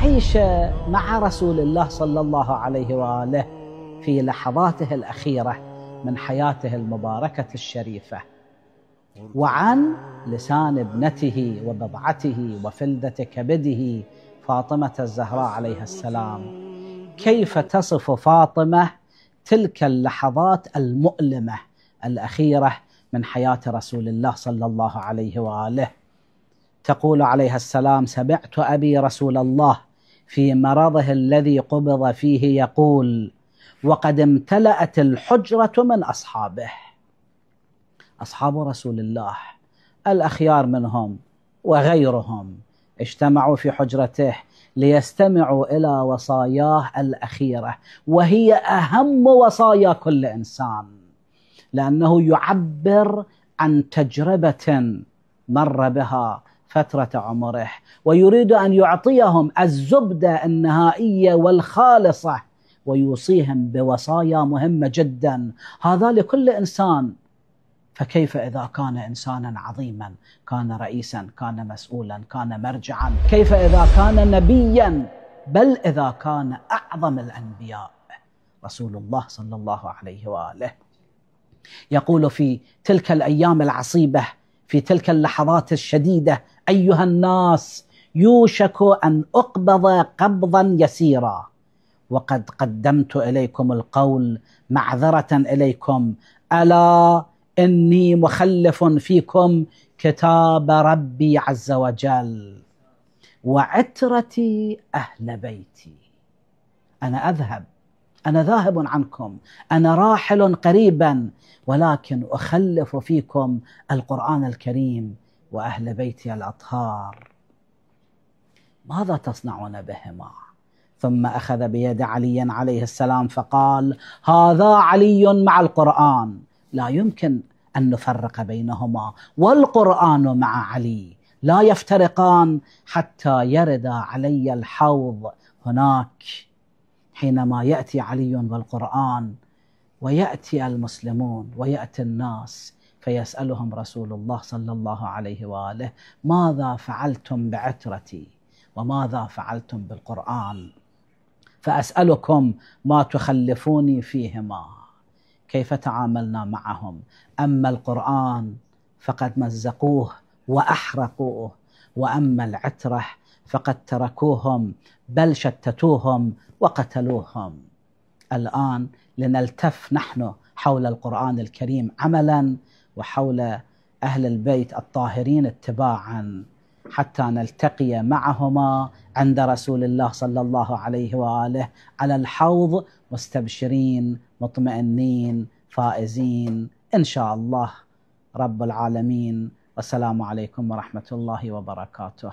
نعيش مع رسول الله صلى الله عليه وآله في لحظاته الأخيرة من حياته المباركة الشريفة، وعن لسان ابنته وبضعته وفلدة كبده فاطمة الزهراء عليها السلام، كيف تصف فاطمة تلك اللحظات المؤلمة الأخيرة من حياة رسول الله صلى الله عليه وآله. تقول عليها السلام: سمعت أبي رسول الله في مرضه الذي قبض فيه يقول: وقد امتلأت الحجرة من أصحابه. أصحاب رسول الله الأخيار منهم وغيرهم اجتمعوا في حجرته ليستمعوا إلى وصاياه الأخيرة، وهي أهم وصايا كل إنسان، لأنه يعبر عن تجربة مر بها فترة عمره، ويريد أن يعطيهم الزبدة النهائية والخالصة، ويوصيهم بوصايا مهمة جدا. هذا لكل إنسان، فكيف إذا كان إنسانا عظيما، كان رئيسا، كان مسؤولا، كان مرجعا، كيف إذا كان نبيا، بل إذا كان أعظم الأنبياء رسول الله صلى الله عليه وآله. يقول في تلك الأيام العصيبة، في تلك اللحظات الشديدة: أيها الناس، يوشك أن أقبض قبضا يسيرا، وقد قدمت إليكم القول معذرة إليكم، ألا إني مخلف فيكم كتاب ربي عز وجل وعترتي أهل بيتي. أنا أذهب، أنا ذاهب عنكم، أنا راحل قريبا، ولكن أخلف فيكم القرآن الكريم وأهل بيتي الأطهار. ماذا تصنعون بهما؟ ثم أخذ بيد علي عليه السلام فقال: هذا علي مع القرآن، لا يمكن أن نفرق بينهما، والقرآن مع علي لا يفترقان حتى يرد علي الحوض هناك، حينما يأتي علي والقرآن ويأتي المسلمون ويأتي الناس فيسألهم رسول الله صلى الله عليه وآله: ماذا فعلتم بعترتي وماذا فعلتم بالقرآن؟ فأسألكم ما تخلفوني فيهما، كيف تعاملنا معهم؟ أما القرآن فقد مزقوه وأحرقوه، وأما العترة فقد تركوهم بل شتتوهم وقتلوهم. الآن لنلتف نحن حول القرآن الكريم عملا، وحول أهل البيت الطاهرين اتباعا، حتى نلتقي معهما عند رسول الله صلى الله عليه وآله على الحوض، مستبشرين مطمئنين فائزين إن شاء الله رب العالمين. والسلام عليكم ورحمة الله وبركاته.